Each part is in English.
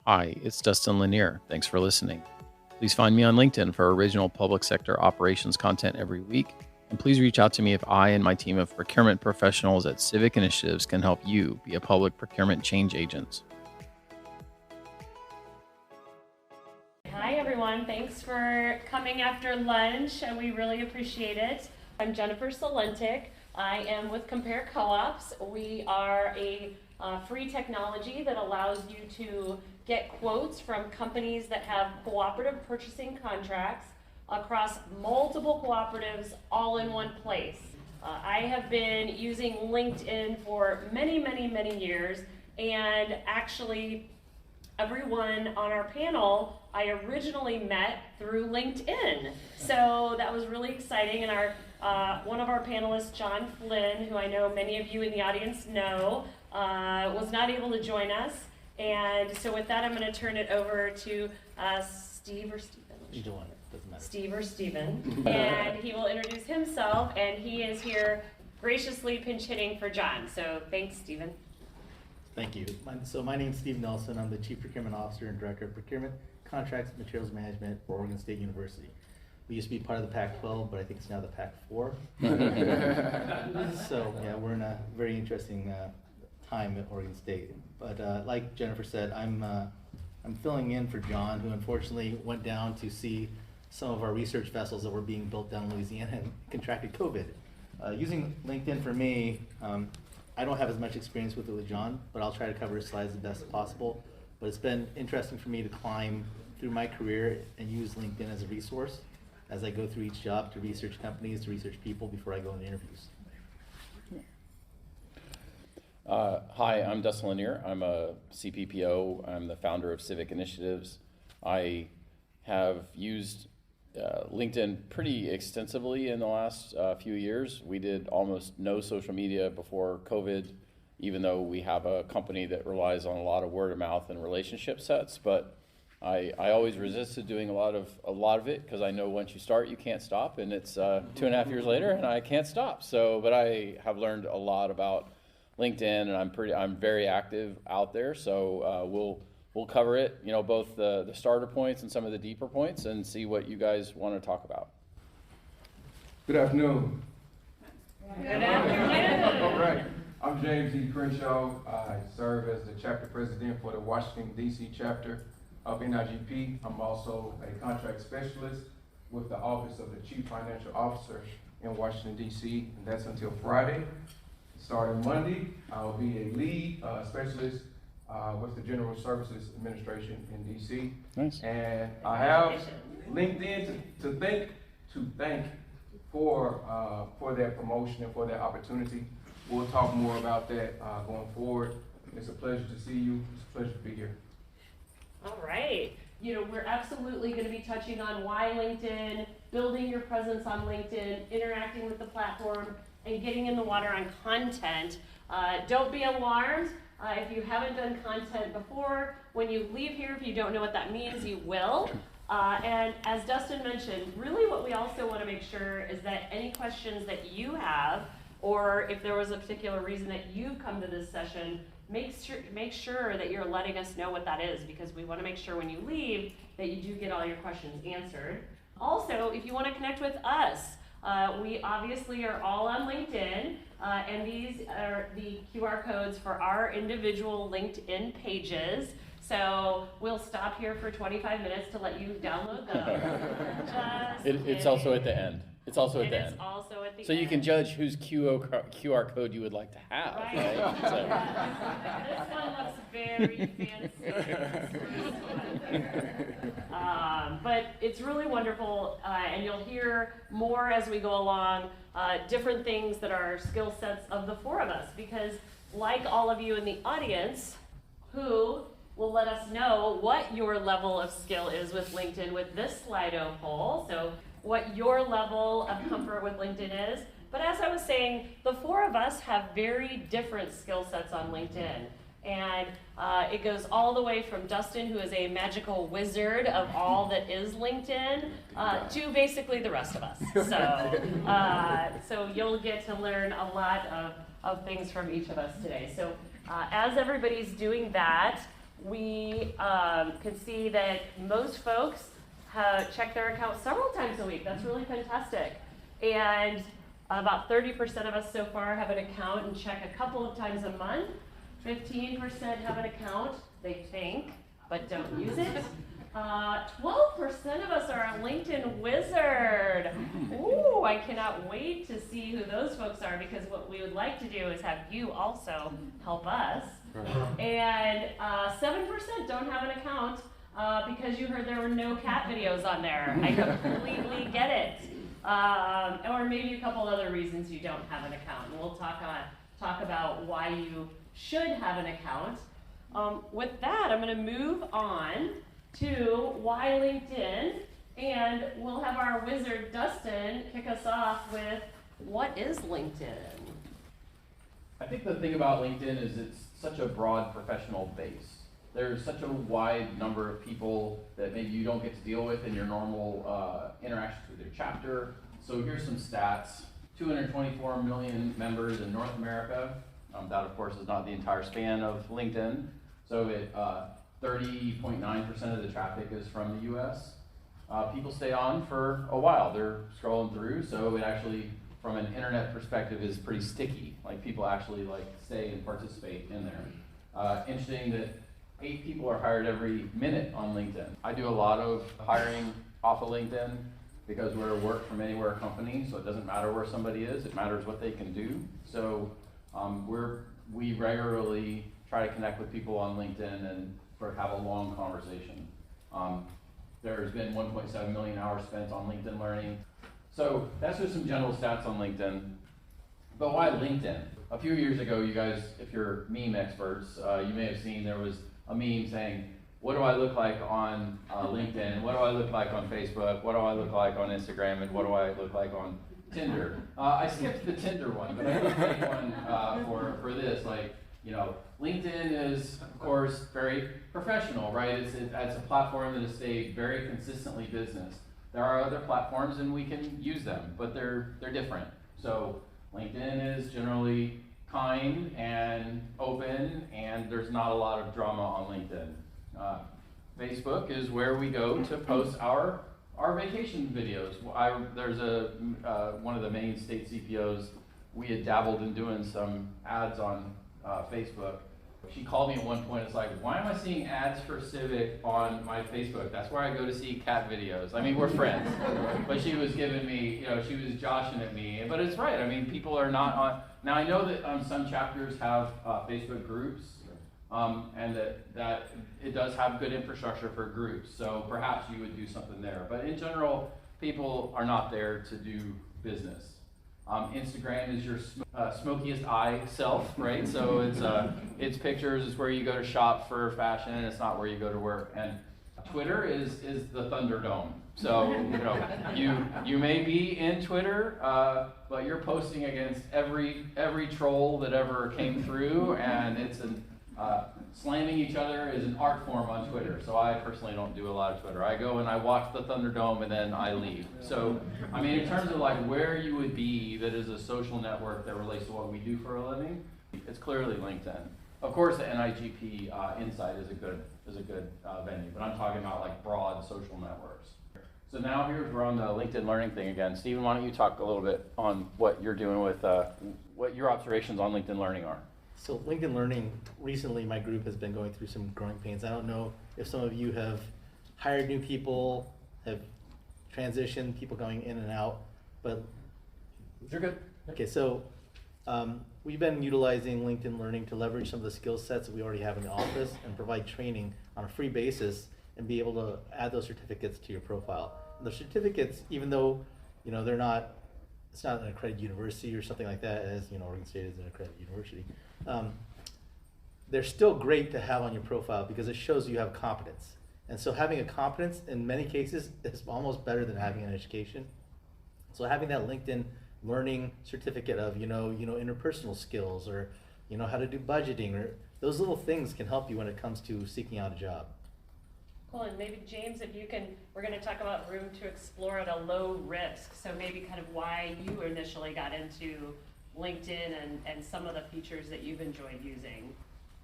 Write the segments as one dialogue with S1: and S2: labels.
S1: Hi, it's Dustin Lanier. Thanks for listening. Please find me on LinkedIn for original public sector operations content every week. And please reach out to me if I and my team of procurement professionals at Civic Initiatives can help you be a public procurement change agent.
S2: Hi everyone, thanks for coming after lunch. We really appreciate it. I'm Jennifer Salentic. I am with Compare Co-ops. We are a free technology that allows you to get quotes from companies that have cooperative purchasing contracts across multiple cooperatives all in one place. I have been using LinkedIn for many years, and actually everyone on our panel I originally met through LinkedIn. So that was really exciting, and our one of our panelists, John Flynn, who I know many of you in the audience know, was not able to join us. And so with that, I'm going to turn it over to Steve or Stephen.
S3: Either one, doesn't matter.
S2: Steve or Stephen. And he will introduce himself, and he is here graciously pinch hitting for John. So thanks, Stephen.
S3: Thank you. My name's Steve Nelson. I'm the Chief Procurement Officer and Director of Procurement, Contracts, and Materials Management for Oregon State University. We used to be part of the Pac-12, but I think it's now the Pac-4. So yeah, we're in a very interesting time at Oregon State. But like Jennifer said, I'm filling in for John, who unfortunately went down to see some of our research vessels that were being built down in Louisiana and contracted COVID. Using LinkedIn for me, I don't have as much experience with it with John, but I'll try to cover his slides the best possible. But it's been interesting for me to climb through my career and use LinkedIn as a resource as I go through each job to research companies, to research people before I go into interviews.
S1: Hi, I'm Dustin Lanier. I'm a CPPO. I'm the founder of Civic Initiatives. I have used LinkedIn pretty extensively in the last few years. We did almost no social media before COVID, even though we have a company that relies on a lot of word of mouth and relationship sets. But I always resisted doing a lot of it because I know once you start, you can't stop, and it's 2.5 years later, and I can't stop. But I have learned a lot about LinkedIn, and I'm very active out there. So we'll cover it, both the starter points and some of the deeper points, and see what you guys want to talk about.
S4: Good afternoon.
S2: Good afternoon.
S4: All right. I'm James E. Crenshaw. I serve as the chapter president for the Washington, D.C. chapter of NIGP. I'm also a contract specialist with the Office of the Chief Financial Officer in Washington, D.C., and that's until Friday. Starting Monday, I'll be a lead specialist with the General Services Administration in DC.
S1: Nice.
S4: And I have LinkedIn to thank for that promotion and for that opportunity. We'll talk more about that going forward. It's a pleasure to see you. It's a pleasure to be here.
S2: All right. We're absolutely going to be touching on why LinkedIn, building your presence on LinkedIn, interacting with the platform, and getting in the water on content. Don't be alarmed if you haven't done content before. When you leave here, if you don't know what that means, you will. And as Dustin mentioned, really what we also want to make sure is that any questions that you have, or if there was a particular reason that you've come to this session, make sure that you're letting us know what that is, because we want to make sure when you leave that you do get all your questions answered. Also, if you want to connect with us, we obviously are all on LinkedIn, and these are the QR codes for our individual LinkedIn pages. So we'll stop here for 25 minutes to let you download those.
S1: It's also at the end. It's also at the end.
S2: It's also at the
S1: So
S2: end.
S1: you can judge whose QR code you would like to have.
S2: Right.
S1: Right? So.
S2: This one looks very fancy. But it's really wonderful, and you'll hear more as we go along, different things that are skill sets of the four of us, because like all of you in the audience, who will let us know what your level of skill is with LinkedIn with this Slido poll, so what your level of comfort with LinkedIn is. But as I was saying, the four of us have very different skill sets on LinkedIn. And it goes all the way from Dustin, who is a magical wizard of all that is LinkedIn, to basically the rest of us. So you'll get to learn a lot of things from each of us today. So as everybody's doing that, we can see that most folks check their account several times a week. That's really fantastic. And about 30% of us so far have an account and check a couple of times a month. 15% have an account, they think, but don't use it. 12% of us are a LinkedIn wizard. Ooh, I cannot wait to see who those folks are, because what we would like to do is have you also help us. And 7% don't have an account because you heard there were no cat videos on there. I completely get it. Or maybe a couple other reasons you don't have an account. And we'll talk about why you should have an account. With that, I'm going to move on to why LinkedIn, and we'll have our wizard Dustin kick us off with what is LinkedIn?
S1: I think the thing about LinkedIn is it's such a broad professional base. There's such a wide number of people that maybe you don't get to deal with in your normal interactions with your chapter. So here's some stats. 224 million members in North America. That, of course, is not the entire span of LinkedIn. So 30.9% of the traffic is from the US. People stay on for a while. They're scrolling through, so it actually, from an internet perspective, is pretty sticky. Like, people actually stay and participate in there. Interesting that 8 people are hired every minute on LinkedIn. I do a lot of hiring off of LinkedIn because we're a work from anywhere company, so it doesn't matter where somebody is, it matters what they can do. So we regularly try to connect with people on LinkedIn and have a long conversation. There's been 1.7 million hours spent on LinkedIn Learning. So that's just some general stats on LinkedIn. But why LinkedIn? A few years ago, you guys, if you're meme experts, you may have seen there was a meme saying, what do I look like on LinkedIn? What do I look like on Facebook? What do I look like on Instagram? And what do I look like on Tinder? I skipped the Tinder one, but I did make one for this. LinkedIn is, of course, very professional, right? It's a platform that has stayed very consistently business. There are other platforms and we can use them, but they're different. So LinkedIn is generally kind and open, and there's not a lot of drama on LinkedIn. Facebook is where we go to post our vacation videos. There's one of the main state CPOs, we had dabbled in doing some ads on Facebook. She called me at one point, it's like, why am I seeing ads for Civic on my Facebook? That's where I go to see cat videos. I mean, we're friends. But she was giving me, she was joshing at me. But it's right, I mean, people are not on. Now I know that some chapters have Facebook groups, and that it does have good infrastructure for groups. So perhaps you would do something there. But in general, people are not there to do business. Instagram is your smokiest eye self, right? So it's pictures, it's where you go to shop for fashion, and it's not where you go to work. And Twitter is the Thunderdome. So you may be in Twitter, but you're posting against every troll that ever came through, and it's slamming each other is an art form on Twitter. So I personally don't do a lot of Twitter. I go and I watch the Thunderdome and then I leave. So I mean, in terms of where you would be that is a social network that relates to what we do for a living, it's clearly LinkedIn. Of course, the NIGP Insight is a good venue, but I'm talking about broad social networks. So now we're on the LinkedIn Learning thing again. Stephen, why don't you talk a little bit on what you're doing with what your observations on LinkedIn Learning are?
S3: So LinkedIn Learning, recently my group has been going through some growing pains. I don't know if some of you have hired new people, have transitioned, people going in and out, but...
S1: You're good.
S3: Okay, so we've been utilizing LinkedIn Learning to leverage some of the skill sets that we already have in the office and provide training on a free basis and be able to add those certificates to your profile. And the certificates, even though they're not, it's not an accredited university or something like that, as Oregon State is an accredited university, they're still great to have on your profile because it shows you have competence. And so having a competence in many cases is almost better than having an education. So having that LinkedIn Learning certificate of interpersonal skills, or how to do budgeting, or those little things can help you when it comes to seeking out a job.
S2: Cool, and maybe James, if you can, we're going to talk about room to explore at a low risk. So maybe kind of why you initially got into LinkedIn and some of the features that you've enjoyed using.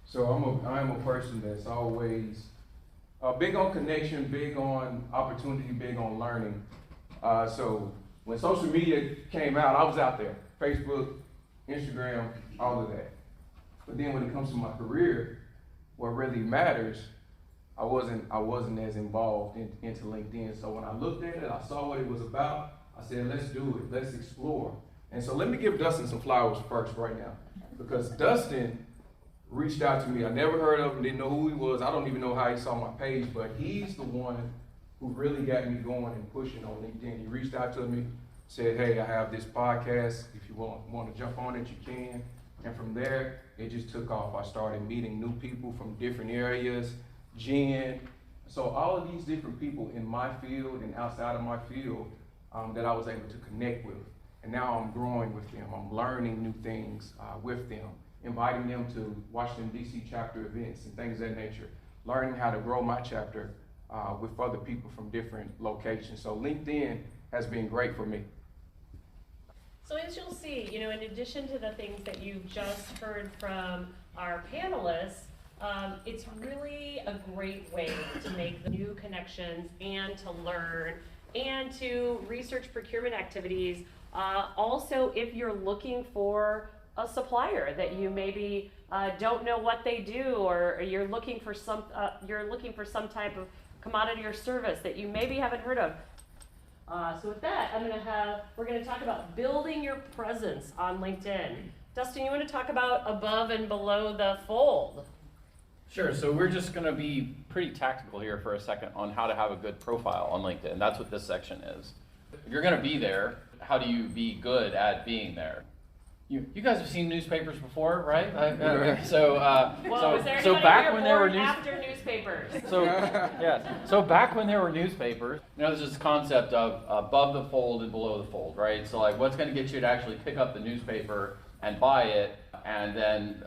S4: So I'm a person that's always big on connection, big on opportunity, big on learning. So when social media came out, I was out there, Facebook, Instagram, all of that. But then when it comes to my career, what really matters, I wasn't as involved into LinkedIn. So when I looked at it, I saw what it was about. I said, let's do it, let's explore. And so let me give Dustin some flowers first right now, because Dustin reached out to me. I never heard of him, didn't know who he was. I don't even know how he saw my page, but he's the one who really got me going and pushing on LinkedIn. He reached out to me, said, hey, I have this podcast. If you want to jump on it, you can. And from there, it just took off. I started meeting new people from different areas, Jen. So all of these different people in my field and outside of my field that I was able to connect with. And now I'm growing with them. I'm learning new things with them, inviting them to Washington, D.C. chapter events and things of that nature, learning how to grow my chapter with other people from different locations. So LinkedIn has been great for me.
S2: So as you'll see, in addition to the things that you just heard from our panelists, it's really a great way to make the new connections and to learn and to research procurement activities. Also, if you're looking for a supplier that you maybe don't know what they do, or you're looking for some type of commodity or service that you maybe haven't heard of. So with that, we're gonna talk about building your presence on LinkedIn. Dustin, you wanna talk about above and below the fold?
S1: Sure, so we're just gonna be pretty tactical here for a second on how to have a good profile on LinkedIn. That's what this section is. If you're gonna be there, how do you be good at being there? You guys have seen newspapers before, right?
S2: Was there
S1: so
S2: anybody
S1: back
S2: here
S1: when there were
S2: born after newspapers?
S1: So back when there were newspapers, there's this concept of above the fold and below the fold, right? So like, what's going to get you to actually pick up the newspaper and buy it, and then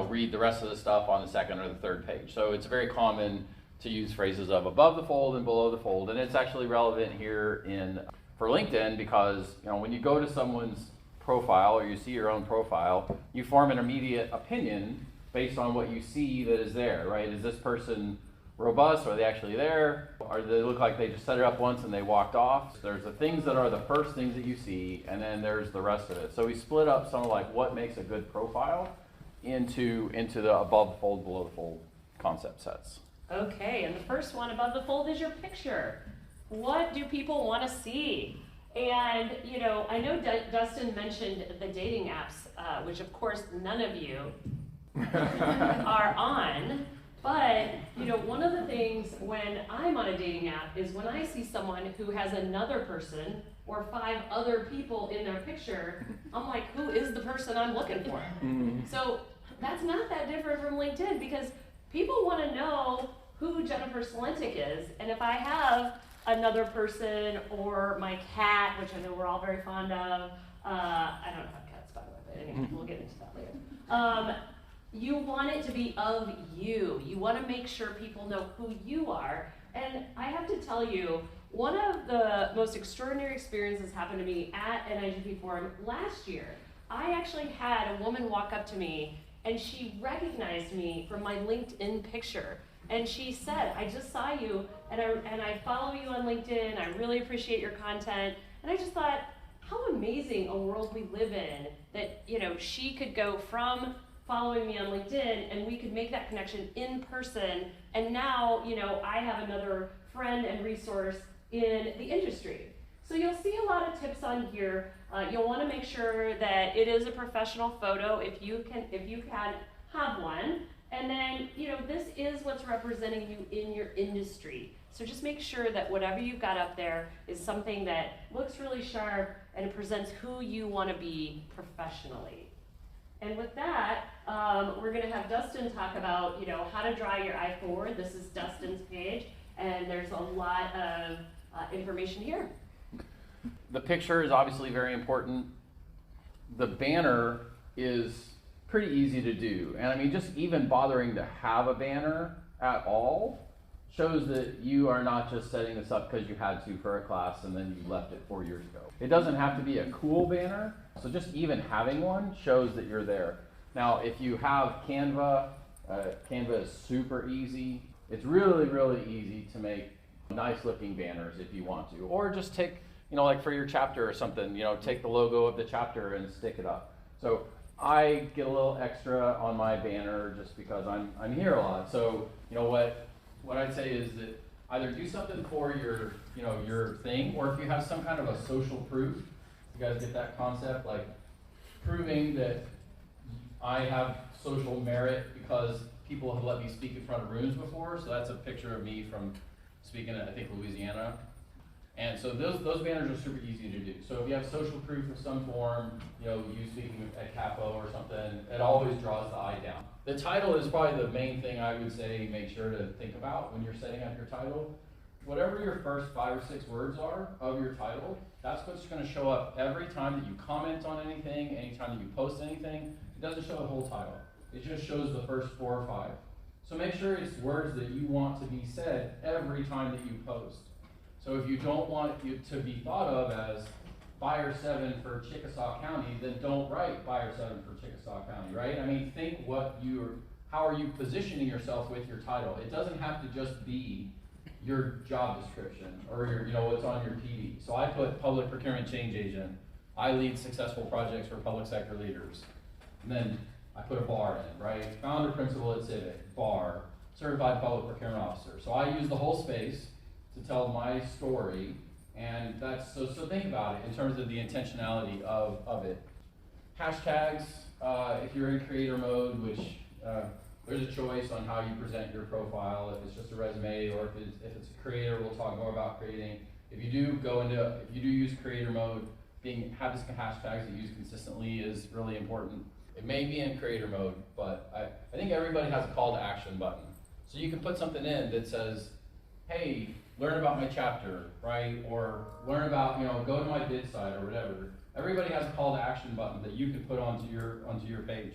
S1: read the rest of the stuff on the second or the third page. So it's very common to use phrases of above the fold and below the fold, and it's actually relevant here for LinkedIn because when you go to someone's profile or you see your own profile, you form an immediate opinion based on what you see that is there, right? Is this person robust? Are they actually there? Or do they look like they just set it up once and they walked off? There's the things that are the first things that you see, and then there's the rest of it. So we split up some of like what makes a good profile into the above the fold, below the fold concept sets.
S2: Okay, and the first one above the fold is your picture. What do people want to see? And, I know Dustin mentioned the dating apps, which of course none of you are on. But, one of the things when I'm on a dating app is when I see someone who has another person or 5 other people in their picture, I'm like, who is the person I'm looking for? So that's not that different from LinkedIn because people want to know who Jennifer Salentic is. And if I have another person or my cat, which I know we're all very fond of. I don't have cats, by the way, but anyway, we'll get into that later. You want it to be of you. You want to make sure people know who you are. And I have to tell you, one of the most extraordinary experiences happened to me at NIGP Forum last year. I actually had a woman walk up to me and she recognized me from my LinkedIn picture. And she said, I just saw you, and I follow you on LinkedIn, I really appreciate your content. And I just thought, how amazing a world we live in that, she could go from following me on LinkedIn and we could make that connection in person. And now, I have another friend and resource in the industry. So you'll see a lot of tips on here. You'll want to make sure that it is a professional photo if you can have one. And then, this is what's representing you in your industry. So just make sure that whatever you've got up there is something that looks really sharp and it presents who you want to be professionally. And with that, we're going to have Dustin talk about, how to draw your eye forward. This is Dustin's page, and there's a lot of information here.
S1: The picture is obviously very important. The banner is pretty easy to do. And just even bothering to have a banner at all shows that you are not just setting this up because you had to for a class and then you left it 4 years ago. It doesn't have to be a cool banner, so just even having one shows that you're there. Now, if you have Canva Canva is super easy. It's really, really easy to make nice looking banners if you want to, or just take, like for your chapter or something, take the logo of the chapter and stick it up. So I get a little extra on my banner just because I'm here a lot. So what I'd say is that either do something for your thing, or if you have some kind of a social proof, you guys get that concept, like proving that I have social merit because people have let me speak in front of rooms before. So that's a picture of me from speaking at, I think, Louisiana. And so those banners are super easy to do. So if you have social proof of some form, you speaking at Capo or something, it always draws the eye down. The title is probably the main thing I would say make sure to think about when you're setting up your title. Whatever your first 5 or 6 words are of your title, that's what's going to show up every time that you comment on anything, anytime that you post anything. It doesn't show the whole title. It just shows the first 4 or 5. So make sure it's words that you want to be said every time that you post. So if you don't want it to be thought of as Buyer 7 for Chickasaw County, then don't write Buyer 7 for Chickasaw County, right? I mean, think how are you positioning yourself with your title? It doesn't have to just be your job description or what's on your TV. So I put Public Procurement Change Agent. I lead successful projects for public sector leaders. And then I put a bar in, right? Founder principal at Civic, bar, certified public procurement officer. So I use the whole space to tell my story, and that's so think about it in terms of the intentionality of it. Hashtags, if you're in creator mode, which there's a choice on how you present your profile, if it's just a resume or if it's a creator, we'll talk more about creating. If you do use creator mode, have this hashtags that you use consistently is really important. It may be in creator mode, but I think everybody has a call to action button. So you can put something in that says, hey, learn about my chapter, right? Or learn about, go to my bid site or whatever. Everybody has a call to action button that you can put onto your page.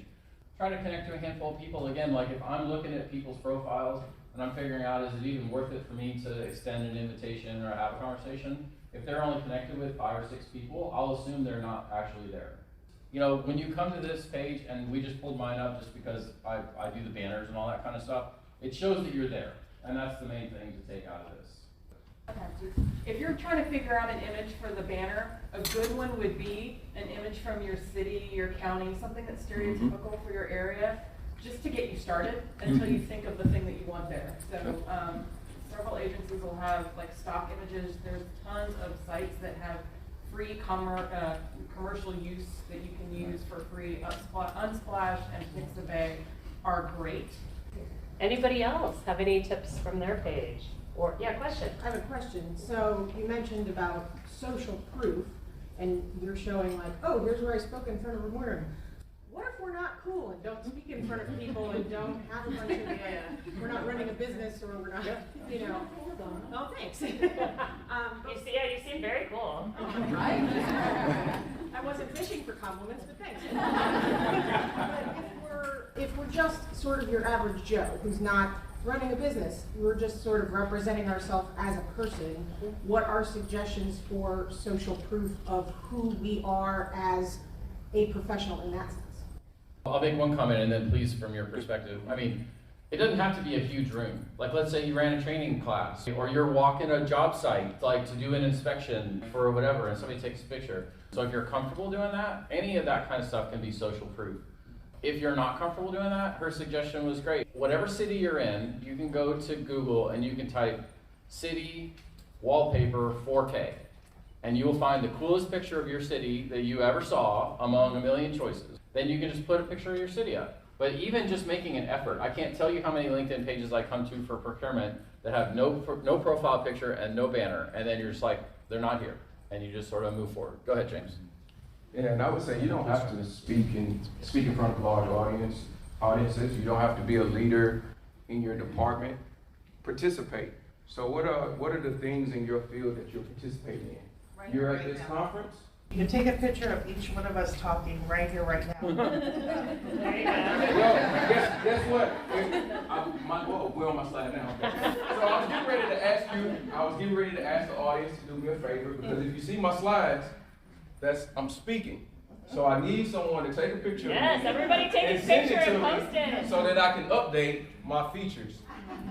S1: Try to connect to a handful of people. Again, like if I'm looking at people's profiles and I'm figuring out, is it even worth it for me to extend an invitation or have a conversation? If they're only connected with 5 or 6 people, I'll assume they're not actually there. When you come to this page, and we just pulled mine up just because I do the banners and all that kind of stuff, it shows that you're there. And that's the main thing to take out of this.
S5: If you're trying to figure out an image for the banner, a good one would be an image from your city, your county, something that's stereotypical for your area, just to get you started until you think of the thing that you want there. So several agencies will have like stock images. There's tons of sites that have free commercial use that you can use for free. Unsplash and Pixabay are great.
S2: Anybody else have any tips from their page? Or, question.
S6: I have a question. So you mentioned about social proof, and you're showing like, oh, here's where I spoke in front of a room. What if we're not cool and don't speak in front of people and don't have a bunch of, we're not running a business or we're not, Oh, thanks.
S2: You seem very cool.
S6: Right? I wasn't fishing for compliments, but thanks. But if we're just sort of your average Joe who's not running a business, we're just sort of representing ourselves as a person, what are suggestions for social proof of who we are as a professional in that sense?
S1: I'll make one comment and then please from your perspective. I mean, it doesn't have to be a huge room. Like let's say you ran a training class or you're walking a job site like to do an inspection for whatever and somebody takes a picture. So if you're comfortable doing that, any of that kind of stuff can be social proof. If you're not comfortable doing that, her suggestion was great. Whatever city you're in, you can go to Google and you can type city wallpaper 4K. And you will find the coolest picture of your city that you ever saw among a million choices. Then you can just put a picture of your city up. But even just making an effort, I can't tell you how many LinkedIn pages I come to for procurement that have no profile picture and no banner. And then you're just like, they're not here. And you just sort of move forward. Go ahead, James.
S4: Yeah, and I would say you don't have to speak in front of large audiences. You don't have to be a leader in your department. Participate. So what are the things in your field that you're participating in?
S5: Right
S4: You're
S5: right
S4: at this
S5: now.
S4: conference?
S7: You can take a picture of each one of us talking right here, right now.
S2: There you go.
S4: Well, guess what? We're on my slide now. So I was getting ready to ask the audience to do me a favor, because if you see my slides, I'm speaking. So I need someone to take a picture
S2: Yes,
S4: of me.
S2: everybody take a
S4: and send
S2: picture
S4: it to
S2: and
S4: me
S2: post it.
S4: so that I can update my features.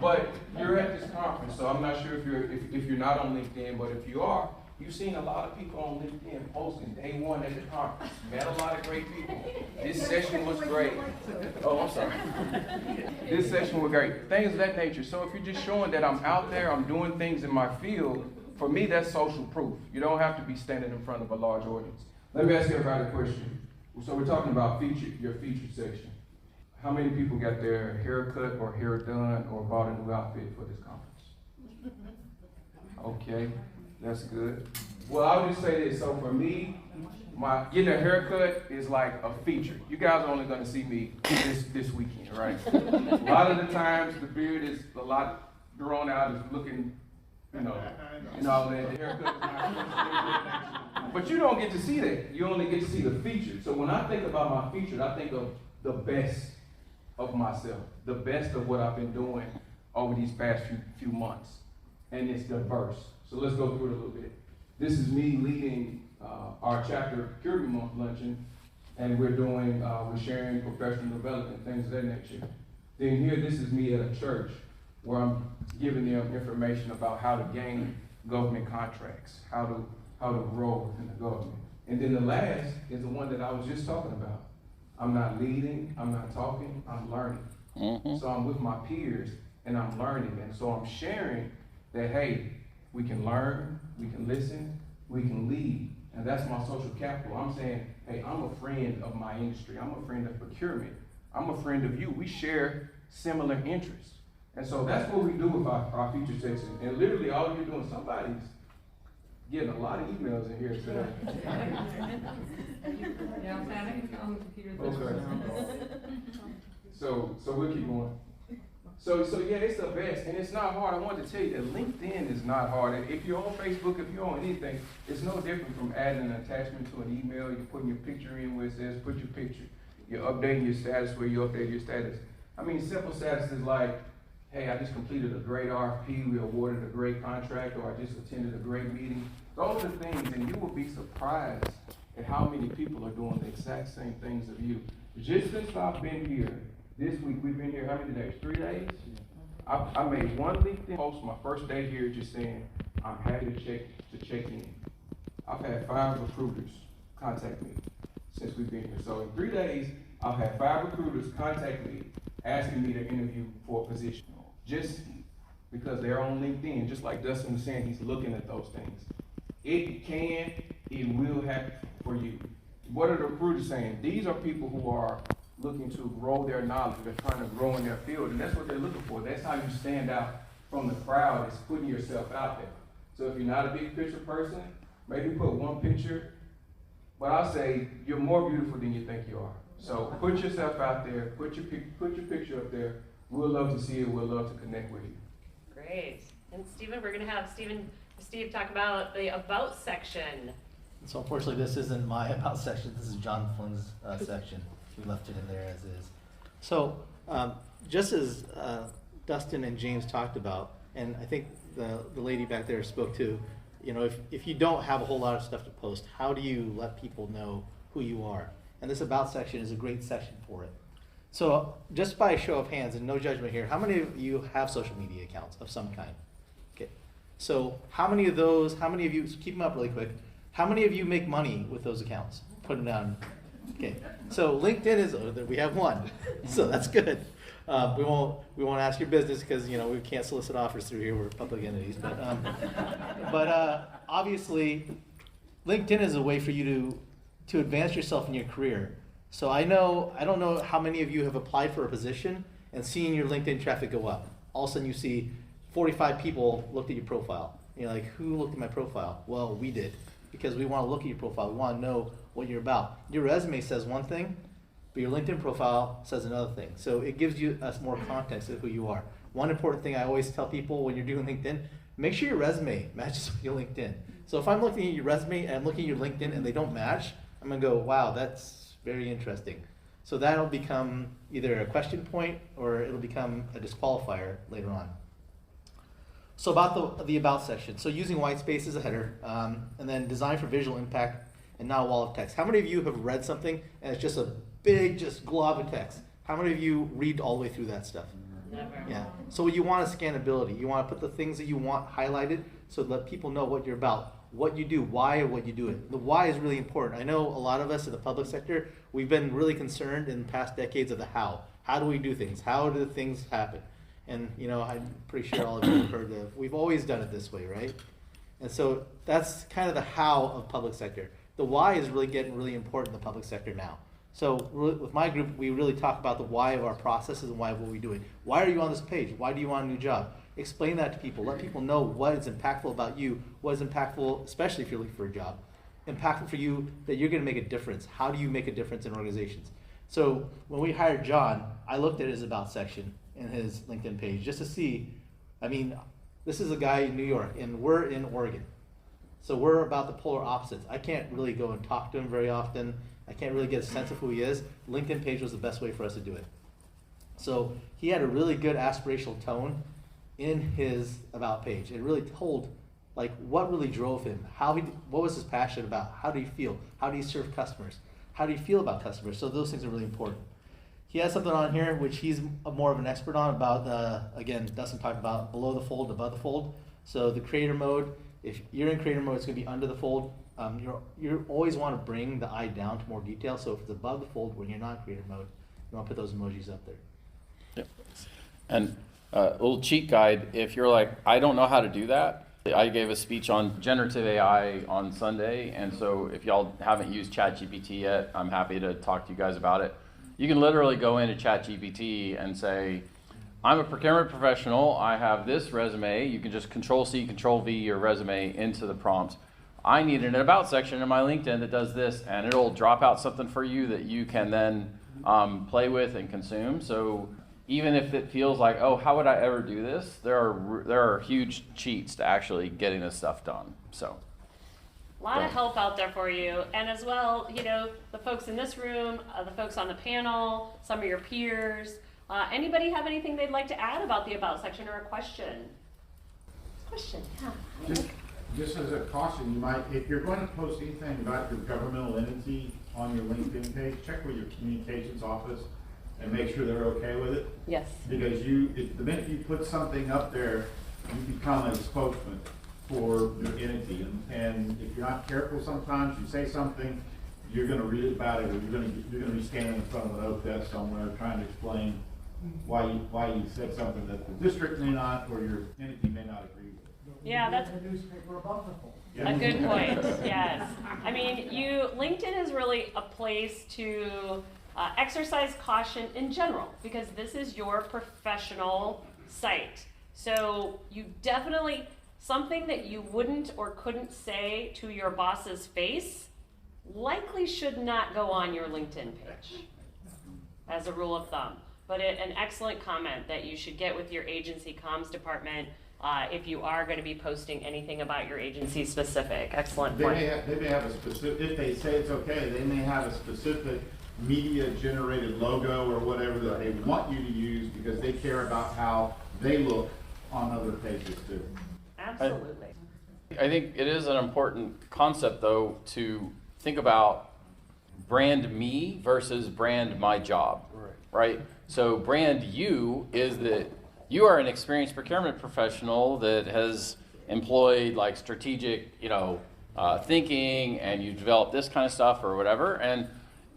S4: But you're at this conference, so I'm not sure if you're not on LinkedIn, but if you are, you've seen a lot of people on LinkedIn posting day one at the conference. Met a lot of great people. This session was great. Oh, I'm sorry. This session was great. Things of that nature. So if you're just showing that I'm out there, I'm doing things in my field, for me, that's social proof. You don't have to be standing in front of a large audience. Let me ask everybody a question. So we're talking about your featured section. How many people got their hair cut or hair done or bought a new outfit for this conference? Okay, that's good. Well, I'll just say this. So for me, my getting a haircut is like a feature. You guys are only going to see me this weekend, right? A lot of the times the beard is a lot drawn out, it's looking, the haircut is not. But you don't get to see that. You only get to see the feature. So when I think about my feature, I think of the best of myself, the best of what I've been doing over these past few months. And it's diverse. So let's go through it a little bit. This is me leading our chapter Purity Month luncheon, and we're sharing professional development, things of that nature. Then here, this is me at a church where I'm giving them information about how to gain government contracts, how to grow within the government. And then the last is the one that I was just talking about. I'm not leading, I'm not talking, I'm learning. Mm-hmm. So I'm with my peers and I'm learning. And so I'm sharing that, hey, we can learn, we can listen, we can lead. And that's my social capital. I'm saying, hey, I'm a friend of my industry. I'm a friend of procurement. I'm a friend of you. We share similar interests. And so that's what we do with our feature section. And literally all you're doing, somebody's getting a lot of emails in here today.
S5: Yeah, I'm having on the computer.
S4: Okay. So we'll keep going. So yeah, it's the best, and it's not hard. I wanted to tell you that LinkedIn is not hard. If you're on Facebook, if you're on anything, it's no different from adding an attachment to an email. You're putting your picture in where it says put your picture. You're updating your status where you update your status. I mean, simple status is like, hey, I just completed a great RFP, we awarded a great contract, or I just attended a great meeting. Those are things, and you will be surprised at how many people are doing the exact same things of you. Just since I've been here, this week, we've been here how many days? 3 days? I made one LinkedIn post my first day here just saying, I'm happy to check in. I've had 5 recruiters contact me since we've been here. So in 3 days, I've had 5 recruiters contact me asking me to interview for a position. Just because they're on LinkedIn, just like Dustin was saying, he's looking at those things. It will happen for you. What are the recruiters saying? These are people who are looking to grow their knowledge. They're trying to grow in their field, and that's what they're looking for. That's how you stand out from the crowd, is putting yourself out there. So if you're not a big picture person, maybe put one picture, but I'll say you're more beautiful than you think you are. So put yourself out there, put your picture up there. We'll love to see it. We'll love to connect with you.
S2: Great. And Stephen, we're going to have Steve talk about the About section.
S3: So unfortunately, this isn't my About section. This is John Flynn's section. We left it in there as is. So just as Dustin and James talked about, and I think the lady back there spoke to, if you don't have a whole lot of stuff to post, how do you let people know who you are? And this About section is a great section for it. So just by a show of hands, and no judgment here, how many of you have social media accounts of some kind? Okay. So how many of you, so keep them up really quick, how many of you make money with those accounts? Put them down. Okay. So LinkedIn we have one. So that's good. We won't ask your business because we can't solicit offers through here. We're public entities. But obviously, LinkedIn is a way for you to advance yourself in your career. So I don't know how many of you have applied for a position and seen your LinkedIn traffic go up. All of a sudden you see 45 people looked at your profile. And you're like, who looked at my profile? Well, we did, because we want to look at your profile. We want to know what you're about. Your resume says one thing, but your LinkedIn profile says another thing. So it gives you us more context of who you are. One important thing I always tell people when you're doing LinkedIn, make sure your resume matches with your LinkedIn. So if I'm looking at your resume and I'm looking at your LinkedIn and they don't match, I'm going to go, wow, that's very interesting. So that'll become either a question point or it'll become a disqualifier later on. So about the About section. So using white space as a header, and then design for visual impact and not a wall of text. How many of you have read something and it's just a big, just glob of text? How many of you read all the way through that stuff?
S2: Never.
S3: Yeah. So you want a scannability. You want to put the things that you want highlighted so let people know what you're about, what you do, why and what you do it. The why is really important. I know a lot of us in the public sector, we've been really concerned in past decades of the how. How do we do things? How do things happen? And I'm pretty sure all of you have heard of, we've always done it this way, right? And so that's kind of the how of public sector. The why is really getting really important in the public sector now. So with my group, we really talk about the why of our processes and why of what we're doing. Why are you on this page? Why do you want a new job? Explain that to people. Let people know what is impactful about you, what is impactful, especially if you're looking for a job, impactful for you that you're going to make a difference. How do you make a difference in organizations? So when we hired John, I looked at his about section in his LinkedIn page just to see, this is a guy in New York and we're in Oregon. So we're about the polar opposites. I can't really go and talk to him very often. I can't really get a sense of who he is. LinkedIn page was the best way for us to do it. So he had a really good aspirational tone in his about page. It really told what really drove him, what was his passion about, how do you feel, how do you serve customers, how do you feel about customers. So those things are really important. He has something on here which he's more of an expert on about, again, Dustin talked about below the fold, above the fold. So the creator mode, if you're in creator mode, it's going to be under the fold. You always want to bring the eye down to more detail. So if it's above the fold when you're not in creator mode, you want to put those emojis up there.
S1: Yep. And a little cheat guide, if you're like, I don't know how to do that. I gave a speech on generative AI on Sunday, and so if y'all haven't used ChatGPT yet, I'm happy to talk to you guys about it. You can literally go into ChatGPT and say, I'm a procurement professional, I have this resume. You can just Control-C, Control-V your resume into the prompt. I need an about section in my LinkedIn that does this, and it'll drop out something for you that you can then play with and consume. So even if it feels like, oh, how would I ever do this? There are huge cheats to actually getting this stuff done. So
S2: A lot of help out there for you. And as well, the folks in this room, the folks on the panel, some of your peers. Anybody have anything they'd like to add about the About section or a question? Yeah.
S8: Just as a caution, you might, if you're going to post anything about your governmental entity on your LinkedIn page, check with your communications office and make sure they're okay with it.
S2: Yes.
S8: Because the minute you put something up there, you become a spokesman for your entity. And if you're not careful sometimes, you say something, you're going to read about it, or you're going to be standing in front of an oak desk somewhere trying to explain why you said something that the district may not, or your entity may not agree with.
S2: Yeah, that's a good point. Yes. LinkedIn is really a place to exercise caution in general, because this is your professional site. So you definitely, something that you wouldn't or couldn't say to your boss's face likely should not go on your LinkedIn page as a rule of thumb. But an excellent comment that you should get with your agency comms department if you are going to be posting anything about your agency specific. Excellent point.
S8: They may have a specific, if they say it's okay, they may have a specific media generated logo or whatever that they want you to use because they care about how they look on other pages too.
S2: Absolutely.
S1: I think it is an important concept, though, to think about brand me versus brand my job, right? So brand you is that you are an experienced procurement professional that has employed strategic, thinking, and you develop this kind of stuff or whatever. And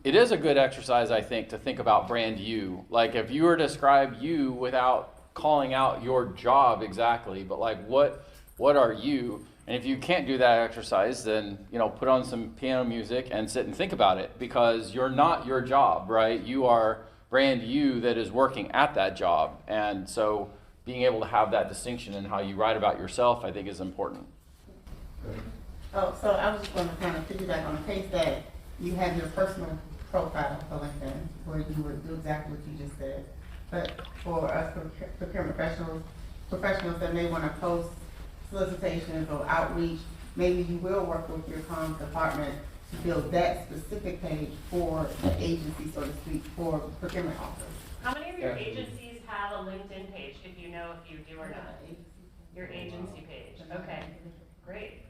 S1: it is a good exercise, I think, to think about brand you. Like if you were to describe you without calling out your job exactly, but what are you? And if you can't do that exercise, then, put on some piano music and sit and think about it, because you're not your job, right? You are brand you that is working at that job. And so being able to have that distinction in how you write about yourself, I think, is important.
S9: Oh, so I was just going to kind of piggyback on the case that you have your personal profile for LinkedIn where you would do exactly what you just said. But for us procurement professionals that may want to post solicitations or outreach, maybe you will work with your comms department to build that specific page for the agency, so to speak, for procurement office.
S2: How many of your agencies have a LinkedIn page, if you know if you do or not? Your agency page. Okay, great.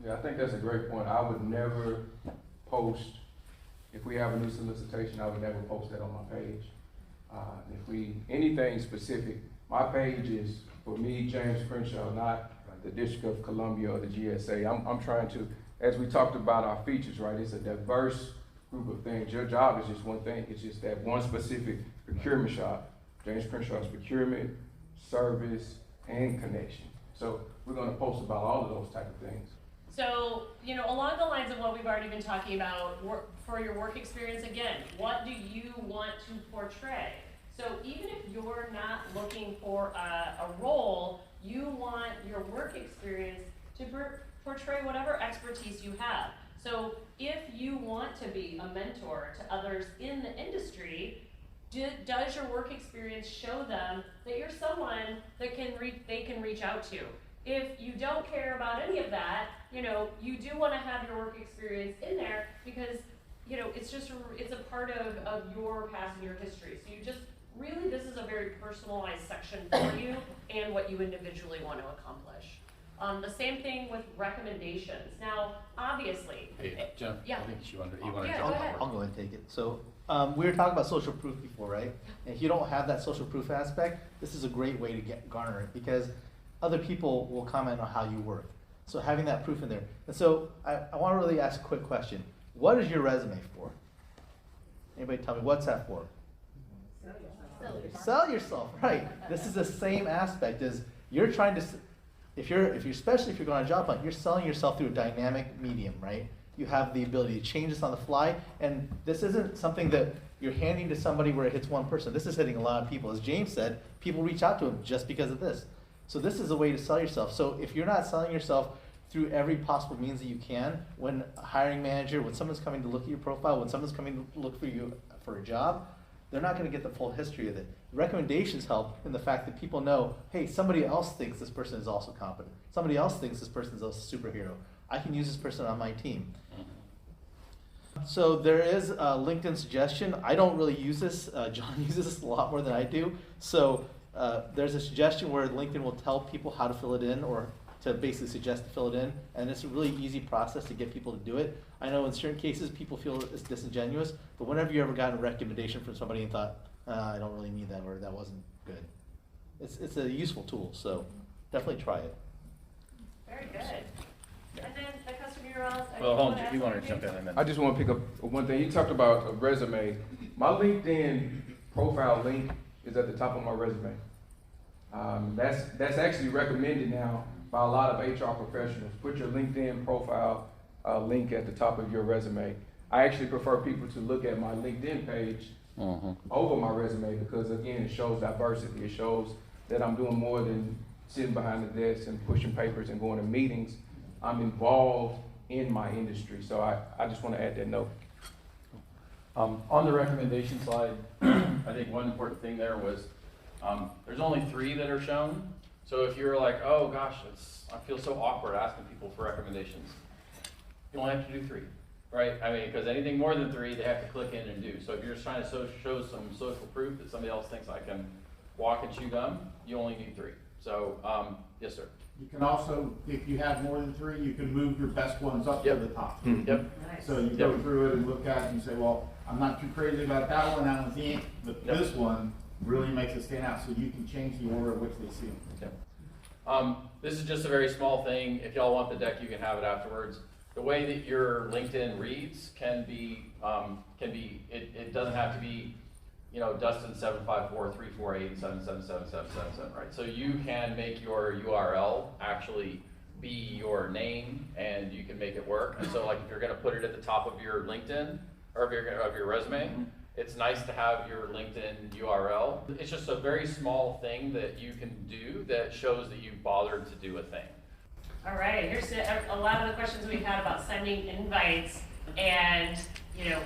S4: Yeah, I think that's a great point. I would never post, if we have a new solicitation, I would never post that on my page. Anything specific, my page is for me, James Crenshaw, not the District of Columbia or the GSA. I'm trying to, as we talked about our features, right, it's a diverse group of things. Your job is just one thing. It's just that one specific procurement shop. James Crenshaw's procurement, service, and connection. So we're gonna post about all of those type of things.
S2: So, along the lines of what we've already been talking about, for your work experience, again, what do you want to portray? So even if you're not looking for a role, you want your work experience to portray whatever expertise you have. So if you want to be a mentor to others in the industry, does your work experience show them that you're someone that they can reach out to? If you don't care about any of that, you do want to have your work experience in there because, it's a part of your past and your history. So really, this is a very personalized section for you and what you individually want to accomplish. The same thing with recommendations. Now, obviously.
S1: Hey, Jennifer,
S2: Yeah.
S1: I think you wanted to
S2: Yeah,
S1: jump
S2: go ahead.
S1: in.
S3: I'll go ahead and take it. So we were talking about social proof before, right? And if you don't have that social proof aspect, this is a great way to garner it because other people will comment on how you work. So having that proof in there. And so I want to really ask a quick question. What is your resume for? Anybody tell me what's that for? Sell yourself, right? This is the same aspect as you're trying to, especially if you're going on a job hunt, you're selling yourself through a dynamic medium, right? You have the ability to change this on the fly, and this isn't something that you're handing to somebody where it hits one person. This is hitting a lot of people. As James said, people reach out to him just because of this. So this is a way to sell yourself. So if you're not selling yourself through every possible means that you can, when a hiring manager, when someone's coming to look at your profile, when someone's coming to look for you for a job, they're not going to get the full history of it. Recommendations help in the fact that people know, hey, somebody else thinks this person is also competent. Somebody else thinks this person is a superhero. I can use this person on my team. So there is a LinkedIn suggestion. I don't really use this. John uses this a lot more than I do. So there's a suggestion where LinkedIn will tell people how to fill it in or to basically suggest to fill it in. And it's a really easy process to get people to do it. I know in certain cases people feel it's disingenuous, but whenever you ever gotten a recommendation from somebody and thought, I don't really need that or that wasn't good, it's a useful tool. So definitely try it.
S2: Very good. And then the customer URLs.
S1: Well, hold on, you wanted to jump in and then.
S4: I just want to pick up one thing. You talked about a resume. My LinkedIn profile link is at the top of my resume. That's actually recommended now by a lot of HR professionals. Put your LinkedIn profile link at the top of your resume. I actually prefer people to look at my LinkedIn page over my resume because, again, it shows diversity. It shows that I'm doing more than sitting behind the desk and pushing papers and going to meetings. I'm involved in my industry, so I just want to add that note.
S1: On the recommendation slide, I think one important thing there was there's only 3 that are shown. So if you're like, oh gosh, I feel so awkward asking people for recommendations, you only have to do 3, right? I mean, because anything more than 3, they have to click in and do. So if you're just trying to show some social proof that somebody else thinks I can walk and chew gum, you only need 3. So yes, sir.
S8: You can also, if you have more than 3, you can move your best ones up to the top.
S1: Yep.
S2: Nice.
S8: So you go through it and look at it and say, well, I'm not too crazy about that one, I don't think, but this one really makes it stand out, so you can change the order in which they see them.
S1: Yep. This is just a very small thing. If y'all want the deck, you can have it afterwards. The way that your LinkedIn reads can be it doesn't have to be, Dustin 754-348-777-777, right? So you can make your URL actually be your name, and you can make it work. And so, like, if you're going to put it at the top of your LinkedIn or of your resume, it's nice to have your LinkedIn URL. It's just a very small thing that you can do that shows that you've bothered to do a thing.
S2: All right, here's a lot of the questions we've had about sending invites and,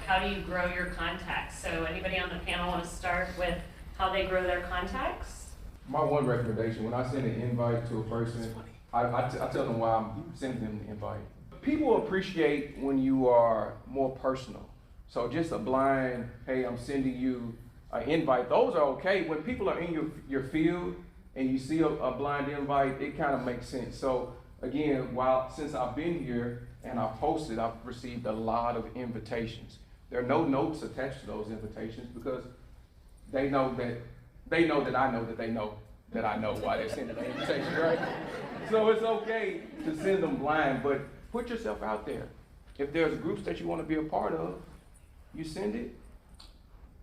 S2: how do you grow your contacts? So anybody on the panel want to start with how they grow their contacts?
S4: My one recommendation, when I send an invite to a person, I tell them why I'm sending them the invite. People appreciate when you are more personal. So just a blind, hey, I'm sending you an invite, those are okay. When people are in your field and you see a blind invite, it kind of makes sense. So again, since I've been here, and I've posted, I've received a lot of invitations. There are no notes attached to those invitations because they know that I know that they know that I know why they're sending the invitation, right? So it's okay to send them blind, but put yourself out there. If there's groups that you want to be a part of, you send it.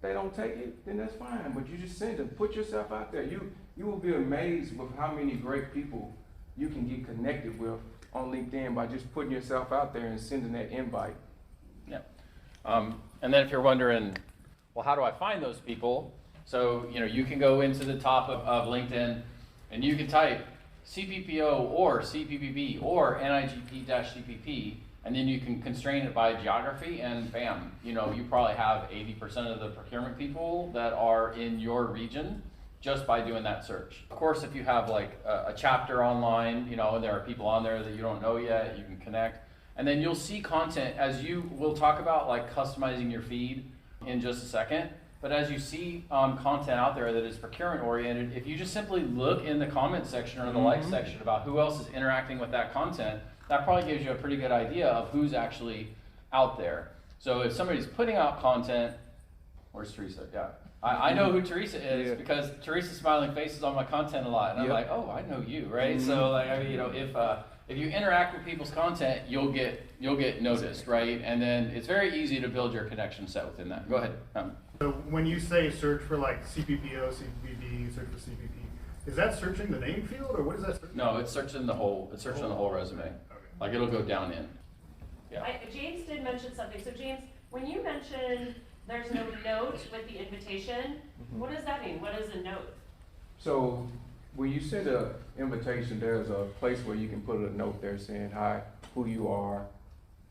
S4: They don't take it, then that's fine, but you just send it. Put yourself out there. You will be amazed with how many great people you can get connected with on LinkedIn by just putting yourself out there and sending that invite.
S1: Yeah. And then if you're wondering, well, how do I find those people? So, you can go into the top of LinkedIn and you can type CPPO or CPPB or NIGP-CPP, and then you can constrain it by geography, and bam, you probably have 80% of the procurement people that are in your region just by doing that search. Of course, if you have like a chapter online, and there are people on there that you don't know yet, you can connect. And then you'll see content, as we'll talk about like customizing your feed in just a second. But as you see content out there that is procurement oriented, if you just simply look in the comment section or the like section about who else is interacting with that content, that probably gives you a pretty good idea of who's actually out there. So if somebody's putting out content, where's Teresa? Yeah. I know who Teresa is because Teresa's smiling face is on my content a lot. And I'm like, oh, I know you, right? So like, if you interact with people's content, you'll get noticed, right? And then it's very easy to build your connection set within that. Go ahead.
S10: So when you say search for like CPPO, CPPB, search for CPP, is that searching the name field or what is that searching?
S1: No, it's searching the whole resume. Okay. Like it'll go down in. Yeah.
S2: James did mention something. So James, when you mentioned there's no note with the invitation, what does that mean? What is a note?
S4: So when you send an invitation, there's a place where you can put a note there saying, hi, who you are,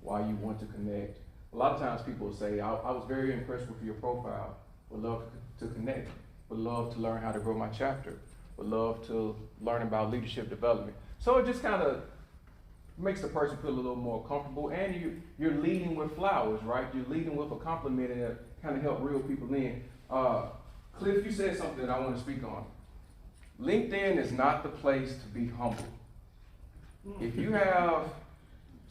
S4: why you want to connect. A lot of times people will say, I was very impressed with your profile, would love to connect, would love to learn how to grow my chapter, would love to learn about leadership development. So it just kind of makes the person feel a little more comfortable, and you're leading with flowers, right? You're leading with a compliment, and it kind of help reel people in. Cliff, you said something that I want to speak on. LinkedIn is not the place to be humble. If you have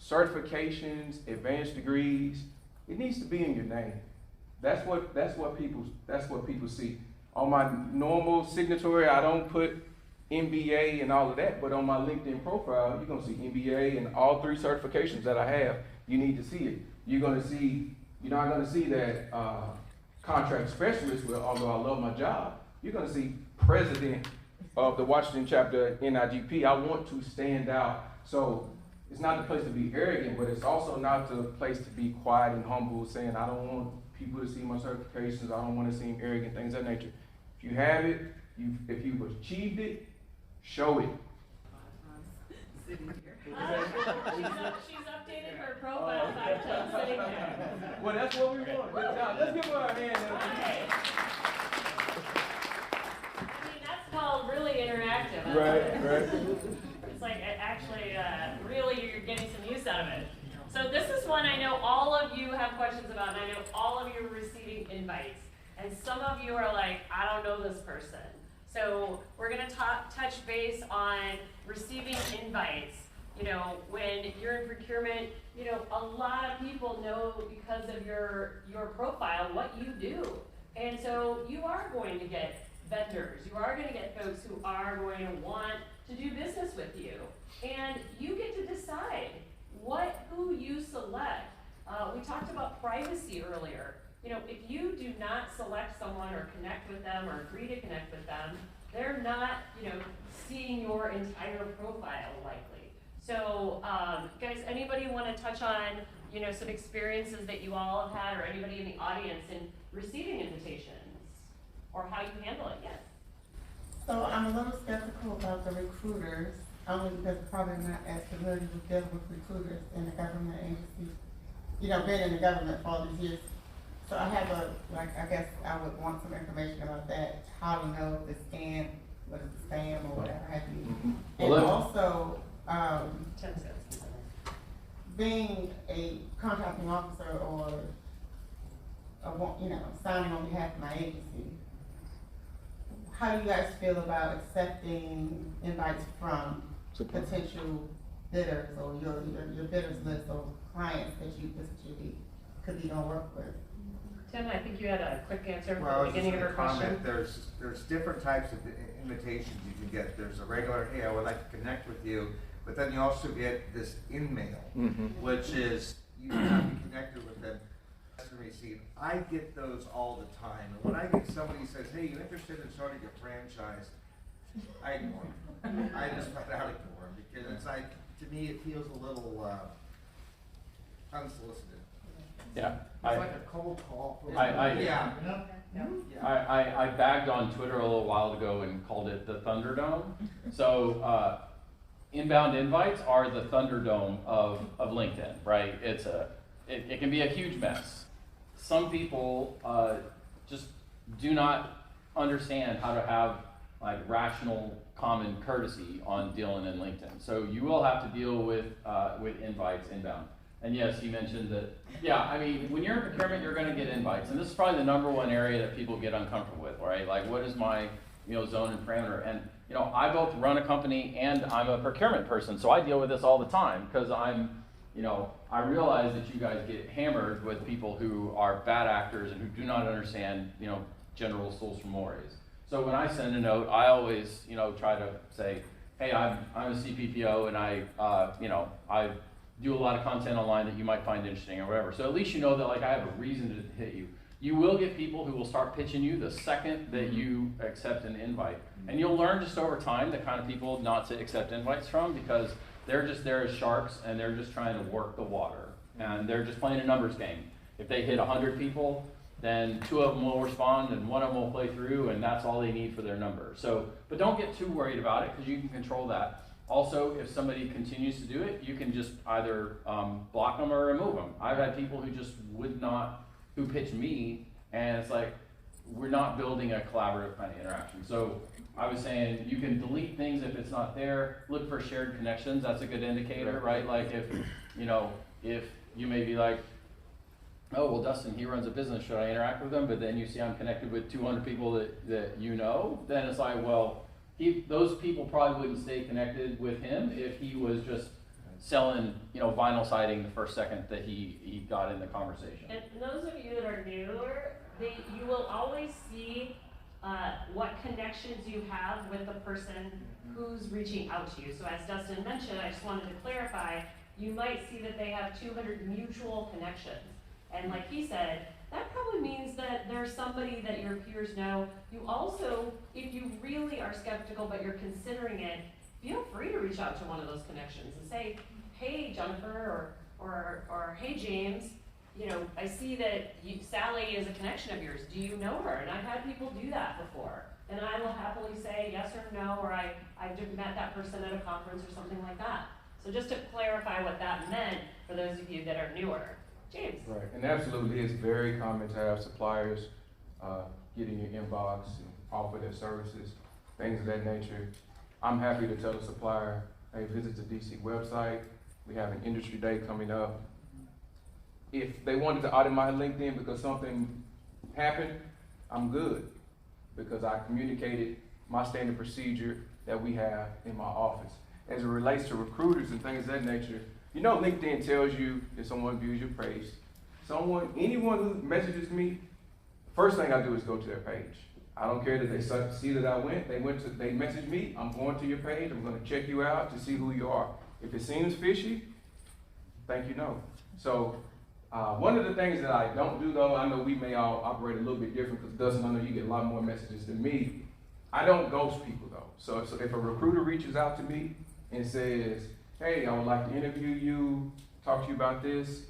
S4: certifications, advanced degrees, it needs to be in your name. That's what people see. On my normal signatory, I don't put MBA and all of that, but on my LinkedIn profile, you're gonna see MBA and all 3 certifications that I have. You need to see it. You're not gonna see that contract specialist, although I love my job. You're gonna see president of the Washington chapter NIGP. I want to stand out. So it's not the place to be arrogant, but it's also not the place to be quiet and humble, saying I don't want people to see my certifications, I don't want to seem arrogant, things of that nature. If you have it, if you've achieved it, show it.
S2: She's updated her profile 5 times sitting there.
S4: Well, that's what we want. Let's give her a hand.
S2: I mean, that's called really interactive.
S4: Right.
S2: It's like actually, really, you're getting some use out of it. So this is one I know all of you have questions about, and I know all of you are receiving invites. And some of you are like, I don't know this person. So we're gonna touch base on receiving invites. When you're in procurement, a lot of people know because of your profile what you do. And so you are going to get vendors. You are going to get folks who are going to want to do business with you. And you get to decide who you select. We talked about privacy earlier. If you do not select someone or connect with them or agree to connect with them, they're not, seeing your entire profile likely. So, guys, anybody want to touch on, some experiences that you all have had, or anybody in the audience in receiving invitations, or how you handle it? Yes.
S9: So I'm a little skeptical about the recruiters, only because probably not as familiar with dealing with recruiters in the government agency. Been in the government for all these years. So I have I guess I would want some information about that, how to know if it's scam, what is the spam or whatever have you. And also,
S2: 10 cents.
S9: being a contracting officer or signing on behalf of my agency, how do you guys feel about accepting invites from potential bidders or your bidders list or clients that you could be gonna work with?
S2: Tim, I think you had a quick answer
S11: Well, I
S2: at
S11: was
S2: the
S11: just
S2: beginning of
S11: gonna
S2: her question.
S11: comment, there's different types of invitations you can get. There's a regular, hey, I would like to connect with you, but then you also get this in-mail, which is, you have to be connected with them. And receive. I get those all the time, and when I get somebody who says, hey, you interested in starting a franchise, I ignore them. I just flat out ignore them, because it's like, to me, it feels a little, unsolicited.
S1: Yeah.
S8: It's like a cold call.
S11: Yeah.
S1: I bagged on Twitter a little while ago and called it the Thunderdome. So inbound invites are the Thunderdome of LinkedIn, right? It can be a huge mess. Some people just do not understand how to have like rational, common courtesy on dealing in LinkedIn. So you will have to deal with invites inbound. And yes, you mentioned that, yeah, I mean, when you're in procurement, you're gonna get invites. And this is probably the #1 area that people get uncomfortable with, right? Like, what is my, zone and parameter? And, I both run a company and I'm a procurement person, so I deal with this all the time, because I realize that you guys get hammered with people who are bad actors and who do not understand, general rules from mores. So when I send a note, I always, try to say, hey, I'm a CPPO and I do a lot of content online that you might find interesting or whatever. So at least you know that like I have a reason to hit you. You will get people who will start pitching you the second that you accept an invite. And you'll learn just over time the kind of people not to accept invites from, because they're just there as sharks and they're just trying to work the water. And they're just playing a numbers game. If they hit 100 people, then 2 of them will respond and 1 of them will play through, and that's all they need for their number. So, but don't get too worried about it, because you can control that. Also, if somebody continues to do it, you can just either block them or remove them. I've had people who just who pitch me, and it's like, we're not building a collaborative kind of interaction. So I was saying, you can delete things if it's not there. Look for shared connections. That's a good indicator, right? Like if you may be like, oh, well, Dustin, he runs a business, should I interact with him? But then you see I'm connected with 200 people that then it's like, well, those people probably wouldn't stay connected with him if he was just selling, vinyl siding the first second that he got in the conversation.
S2: And those of you that are newer, you will always see what connections you have with the person who's reaching out to you. So as Dustin mentioned, I just wanted to clarify, you might see that they have 200 mutual connections. And like he said, that probably means that there's somebody that your peers know. You also, if you really are skeptical but you're considering it, feel free to reach out to one of those connections and say, hey, Jennifer, or hey, James, I see that Sally is a connection of yours. Do you know her? And I've had people do that before. And I will happily say yes or no, or I just met that person at a conference or something like that. So just to clarify what that meant for those of you that are newer. James.
S4: Right, and absolutely, it's very common to have suppliers get in your inbox and offer their services, things of that nature. I'm happy to tell the supplier, hey, visit the DC website. We have an industry day coming up. If they wanted to audit my LinkedIn because something happened, I'm good, because I communicated my standard procedure that we have in my office. As it relates to recruiters and things of that nature, LinkedIn tells you if someone views your page. Anyone who messages me, first thing I do is go to their page. I don't care that they see that I went. They messaged me. I'm going to your page. I'm going to check you out to see who you are. If it seems fishy, thank you, no. So one of the things that I don't do, though, I know we may all operate a little bit different, because Dustin, I know you get a lot more messages than me. I don't ghost people, though. So if a recruiter reaches out to me and says, hey, I would like to interview you, talk to you about this.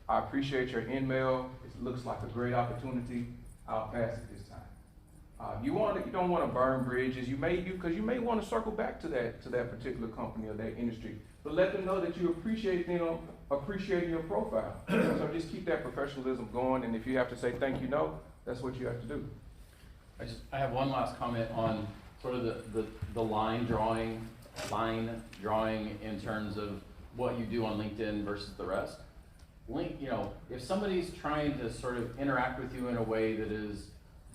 S4: I appreciate your email. It looks like a great opportunity. I'll pass it this time. You don't want to burn bridges. Because you may want to circle back to that particular company or that industry. But let them know that you appreciate them appreciating your profile. So just keep that professionalism going. And if you have to say thank you, no, that's what you have to do.
S1: I have one last comment on sort of the line drawing in terms of what you do on LinkedIn versus the rest. If somebody's trying to sort of interact with you in a way that is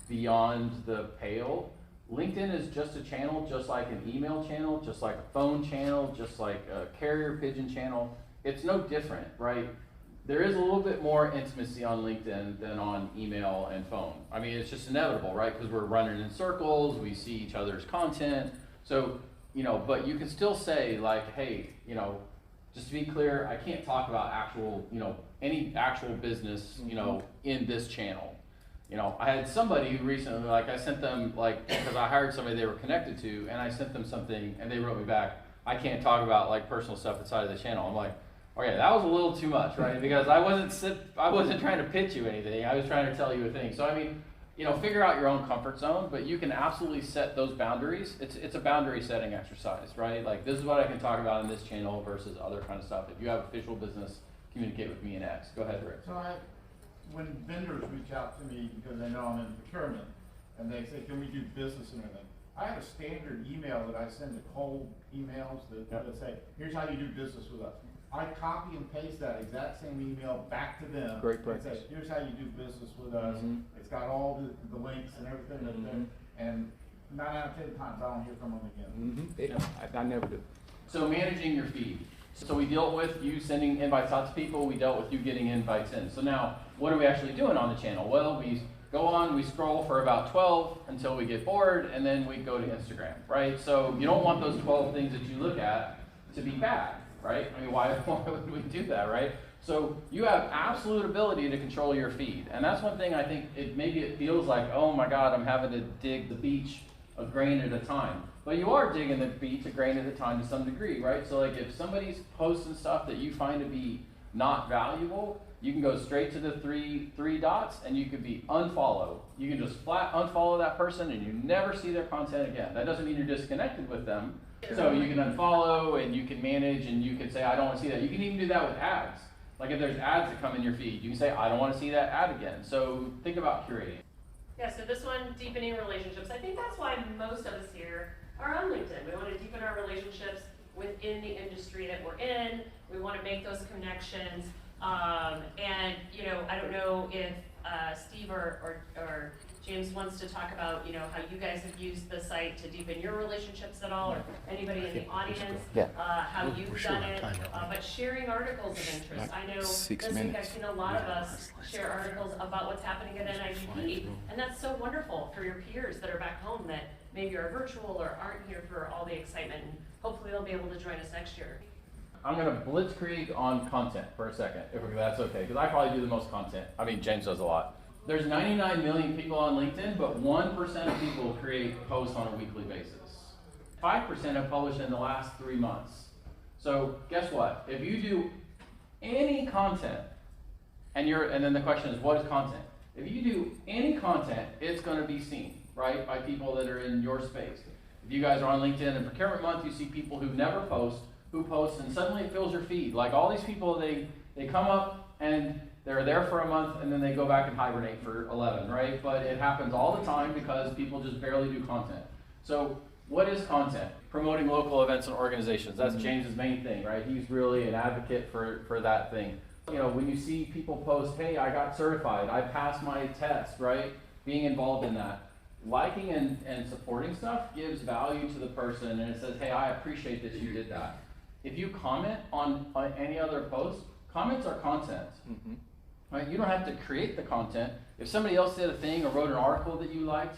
S1: beyond the pale, LinkedIn is just a channel, just like an email channel, just like a phone channel, just like a carrier pigeon channel. It's no different, right? There is a little bit more intimacy on LinkedIn than on email and phone. I mean, it's just inevitable, right? Because we're running in circles, we see each other's content. So, you know, but you can still say like, hey, you know, just to be clear, I can't talk about actual, you know, any actual business, you know, in this channel. You know, I had somebody who recently, like I sent them, like, because I hired somebody they were connected to, and I sent them something, and they wrote me back, I can't talk about like personal stuff outside of the channel. I'm like, okay, that was a little too much, right? Because I wasn't trying to pitch you anything, I was trying to tell you a thing. So I mean, you know, figure out your own comfort zone, but you can absolutely set those boundaries. It's a boundary setting exercise, right? Like, this is what I can talk about in this channel versus other kind of stuff. If you have official business, communicate with me in X. Go ahead, Rick.
S8: So when vendors reach out to me because they know I'm in procurement, and they say, can we do business and everything? I have a standard email that I send to cold emails that say, here's how you do business with us. I copy and paste that exact same email back to them.
S1: Great
S8: and
S1: practice.
S8: say, here's how you do business with us. It's got all the links and everything that's there. And 9 out of 10 times I don't hear from them again.
S1: I never do. So managing your feed. So we dealt with you sending invites out to people, we dealt with you getting invites in. So now, what are we actually doing on the channel? Well, we go on, we scroll for about 12 until we get bored, and then we go to Instagram, right? So you don't want those 12 things that you look at to be bad, right? I mean, why would we do that, right? So you have absolute ability to control your feed. And that's one thing I think maybe it feels like, oh my God, I'm having to dig the beach a grain at a time. But you are digging the beach a grain at a time to some degree, right? So like if somebody's posting stuff that you find to be not valuable, you can go straight to the three dots and you could be unfollow. You can just flat unfollow that person and you never see their content again. That doesn't mean you're disconnected with them. So you can unfollow and you can manage and you can say, I don't want to see that. You can even do that with ads. Like if there's ads that come in your feed, you can say, I don't want to see that ad again. So think about curating.
S2: Yeah, so this one, deepening relationships. I think that's why most of us here are on LinkedIn. We want to deepen our relationships within the industry that we're in. We want to make those connections. And, you know, I don't know if Steve or James wants to talk about, you know, how you guys have used the site to deepen your relationships at all, or anybody in the audience, how you've done it, but sharing articles of interest. I know this week I've seen a lot of us share articles about what's happening at NIGP, and that's so wonderful for your peers that are back home that maybe are virtual or aren't here for all the excitement, and hopefully they'll be able to join us next year.
S1: I'm going to blitzkrieg on content for a second, if that's okay, because I probably do the most content. I mean, James does a lot. There's 99 million people on LinkedIn, but 1% of people create posts on a weekly basis. 5% have published in the last 3 months. So guess what? If you do any content, and then the question is, what is content? If you do any content, it's going to be seen, right, by people that are in your space. If you guys are on LinkedIn in Procurement Month, you see people who never post, who post, and suddenly it fills your feed. Like all these people, they come up and they're there for a month and then they go back and hibernate for 11, right? But it happens all the time because people just barely do content. So what is content? Promoting local events and organizations. That's James's main thing, right? He's really an advocate for that thing. You know, when you see people post, hey, I got certified, I passed my test, right? Being involved in that. Liking and supporting stuff gives value to the person and it says, hey, I appreciate that you did that. If you comment on any other post, comments are content. Right? You don't have to create the content. If somebody else did a thing or wrote an article that you liked,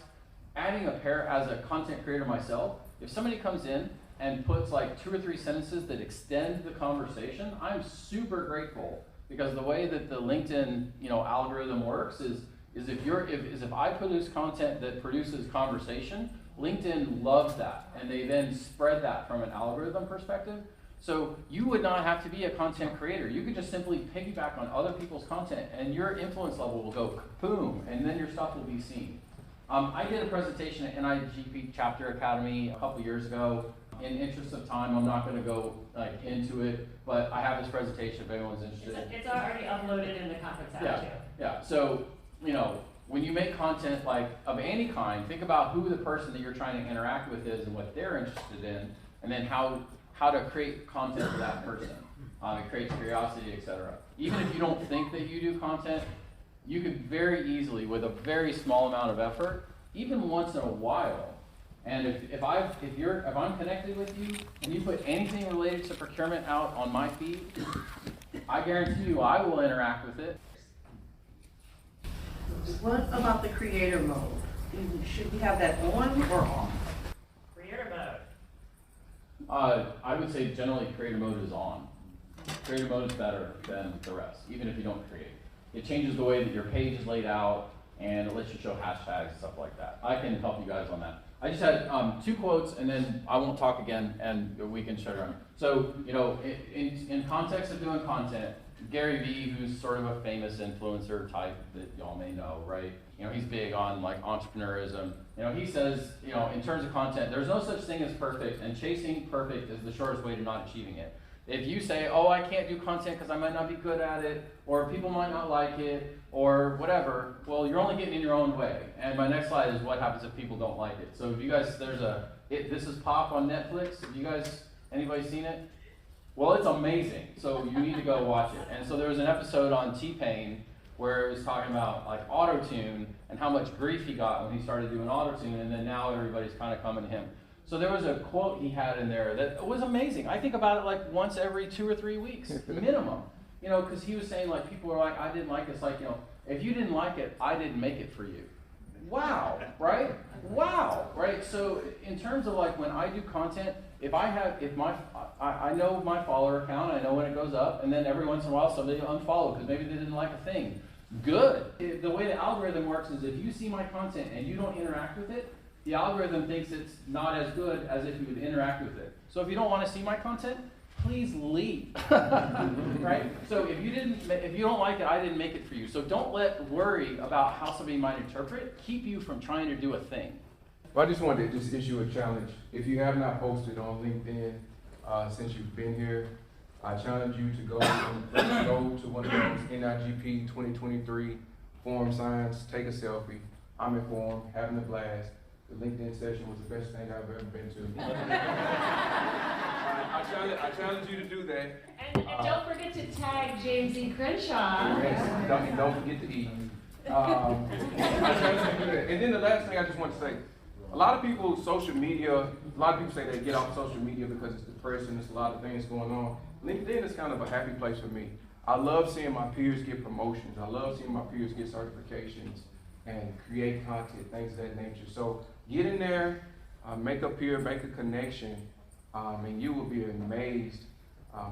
S1: adding a pair as a content creator myself, if somebody comes in and puts like 2 or 3 sentences that extend the conversation, I'm super grateful because the way that the LinkedIn, you know, algorithm works is if I produce content that produces conversation, LinkedIn loves that and they then spread that from an algorithm perspective. So you would not have to be a content creator. You could just simply piggyback on other people's content and your influence level will go boom, and then your stuff will be seen. I did a presentation at NIGP Chapter Academy a couple years ago. In interest of time, I'm not going to go into it, but I have this presentation if anyone's interested.
S2: It's already uploaded in the conference app too.
S1: Yeah. So, you know, when you make content like of any kind, think about who the person that you're trying to interact with is and what they're interested in, and then how to create content for that person. It creates curiosity, etc. Even if you don't think that you do content, you could very easily, with a very small amount of effort, even once in a while, And if I'm connected with you and you put anything related to procurement out on my feed, I guarantee you I will interact with it.
S7: What about the creator mode? Should we have that on or off?
S2: Creator mode.
S1: I would say generally creator mode is on. Creator mode is better than the rest, even if you don't create. It changes the way that your page is laid out, and it lets you show hashtags and stuff like that. I can help you guys on that. I just had 2 quotes, and then I won't talk again, and we can shut around. So, you know, in context of doing content, Gary Vee, who's sort of a famous influencer type that y'all may know, right? You know, he's big on like entrepreneurism. You know, he says, you know, in terms of content, there's no such thing as perfect, and chasing perfect is the shortest way to not achieving it. If you say, oh, I can't do content because I might not be good at it, or people might not like it, or whatever, well, you're only getting in your own way. And my next slide is what happens if people don't like it. So if you guys, This Is Pop on Netflix. Have you guys, anybody seen it? Well, it's amazing. So you need to go watch it. And so there was an episode on T-Pain where it was talking about like auto-tune and how much grief he got when he started doing auto-tune, and then now everybody's kind of coming to him. So there was a quote he had in there that was amazing. I think about it like once every 2 or 3 weeks, minimum. You know, because he was saying like, people are like, I didn't like it. It's like, you know, if you didn't like it, I didn't make it for you. Wow, right? Wow, right? So in terms of like when I do content, I know my follower count, I know when it goes up, and then every once in a while somebody will unfollow because maybe they didn't like a thing. Good. The way the algorithm works is if you see my content and you don't interact with it, the algorithm thinks it's not as good as if you would interact with it. So if you don't want to see my content, please leave. Right? So if you don't like it, I didn't make it for you. So don't let worry about how somebody might interpret keep you from trying to do a thing.
S4: Well, I just wanted to just issue a challenge. If you have not posted on LinkedIn since you've been here, I challenge you to go to one of those NIGP 2023 forum signs, take a selfie. I'm informed, having a blast. The LinkedIn session was the best thing I've ever been to. I challenge you to do that.
S2: And don't forget to tag James E. Crenshaw.
S4: Yes, don't forget to eat. I challenge you to do that. And then the last thing I just want to say, a lot of people, social media, a lot of people say they get off social media because it's depressing, there's a lot of things going on. LinkedIn is kind of a happy place for me. I love seeing my peers get promotions. I love seeing my peers get certifications and create content, things of that nature. So get in there, make a peer, make a connection, and you will be amazed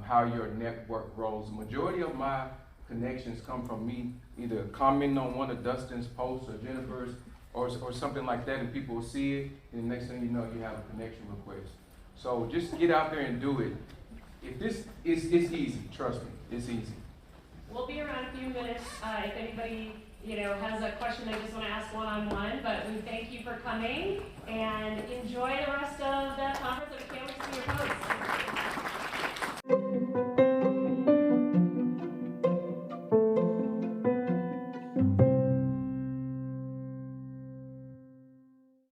S4: how your network grows. The majority of my connections come from me either commenting on one of Dustin's posts or Jennifer's or something like that, and people will see it, and the next thing you know, you have a connection request. So just get out there and do it. If this is, it's easy, trust me, it's easy.
S2: We'll be around a few minutes if anybody has a question they just want to ask one-on-one, but we thank you for coming and enjoy the rest of the conference. I can't wait to